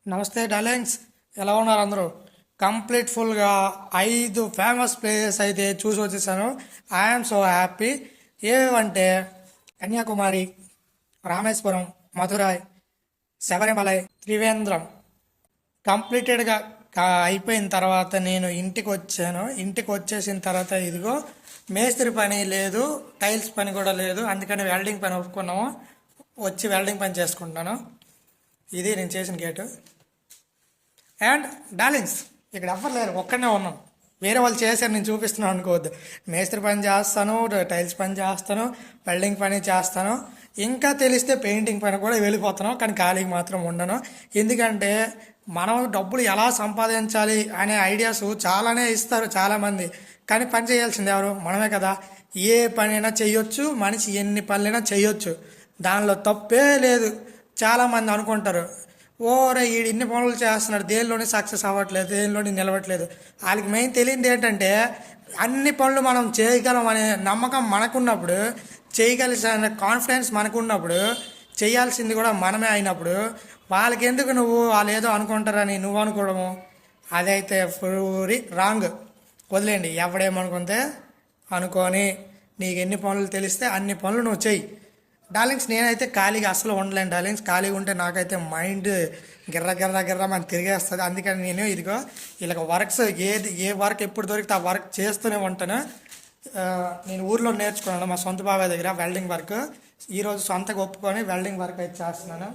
నమస్తే డార్లింగ్స్, ఎలా ఉన్నారు అందరూ? కంప్లీట్ ఫుల్గా 5 ఫేమస్ ప్లేసెస్ అయితే చూసి వచ్చేసాను. I'm so happy. ఏవంటే కన్యాకుమారి, రామేశ్వరం, మధురై, శబరిమలై, త్రివేంద్రం. కంప్లీటెడ్గా అయిపోయిన తర్వాత నేను ఇంటికి వచ్చాను. ఇంటికి వచ్చేసిన తర్వాత ఇదిగో మేస్త్రి పని లేదు, టైల్స్ పని కూడా లేదు, అందుకని వెల్డింగ్ పని ఒప్పుకున్నాము. వచ్చి వెల్డింగ్ పని చేసుకుంటున్నాను. ఇది నేను చేసిన గేటు. అండ్ డార్లింగ్స్, ఇక్కడ ఎవ్వరు లేరు, ఒక్కడనే ఉన్నాను. వేరే వాళ్ళు చేశారు, నేను చూపిస్తున్నాను అనుకోవద్దు. మేస్త్రి పని చేస్తాను, టైల్స్ పని చేస్తాను, వెల్డింగ్ పని చేస్తాను, ఇంకా తెలిస్తే పెయింటింగ్ పని కూడా వెళ్ళిపోతాను. కానీ ఖాళీకి మాత్రం ఉండను. ఎందుకంటే మనం డబ్బులు ఎలా సంపాదించాలి అనే ఐడియాస్ చాలానే ఇస్తారు చాలామంది. కానీ పని చేయాల్సింది ఎవరు? మనమే కదా. ఏ పనైనా చేయొచ్చు, మనిషి ఎన్ని పనులైనా చేయొచ్చు, దానిలో తప్పే లేదు. చాలామంది అనుకుంటారు, ఓరే ఈడు ఇన్ని పనులు చేస్తున్నాడు, దేనిలోనే సక్సెస్ అవ్వట్లేదు, దేనిలోని నిలవట్లేదు. వాళ్ళకి మెయిన్ తెలియదు ఏంటంటే అన్ని పనులు మనం చేయగలం అనే నమ్మకం మనకున్నప్పుడు, చేయగలిసిన కాన్ఫిడెన్స్ మనకున్నప్పుడు, చేయాల్సింది కూడా మనమే అయినప్పుడు వాళ్ళకి ఎందుకు నువ్వు వాళ్ళు ఏదో అనుకుంటారని నువ్వు అనుకోవడము, అదైతే పూరి రాంగ్. వదిలేండి, ఎవడేమనుకుంటే అనుకొని నీకు ఎన్ని పనులు తెలిస్తే అన్ని పనులు నువ్వు చెయ్యి. డార్లింగ్స్, నేనైతే ఖాళీగా అసలు ఉండలేను డార్లింగ్స్. ఖాళీగా ఉంటే నాకైతే మైండ్ గిర్ర గిర్ర గిర్ర మనం తిరిగేస్తుంది. అందుకని నేను ఇదిగో ఇలా వర్క్స్ ఏ వర్క్ ఎప్పుడు దొరికితే ఆ వర్క్ చేస్తూనే ఉంటాను. నేను ఊర్లో నేర్చుకున్నాను మా సొంత బాబాయ్ దగ్గర వెల్డింగ్ వర్క్. ఈరోజు సొంతగా ఒప్పుకొని వెల్డింగ్ వర్క్ అయితే చేస్తున్నాను.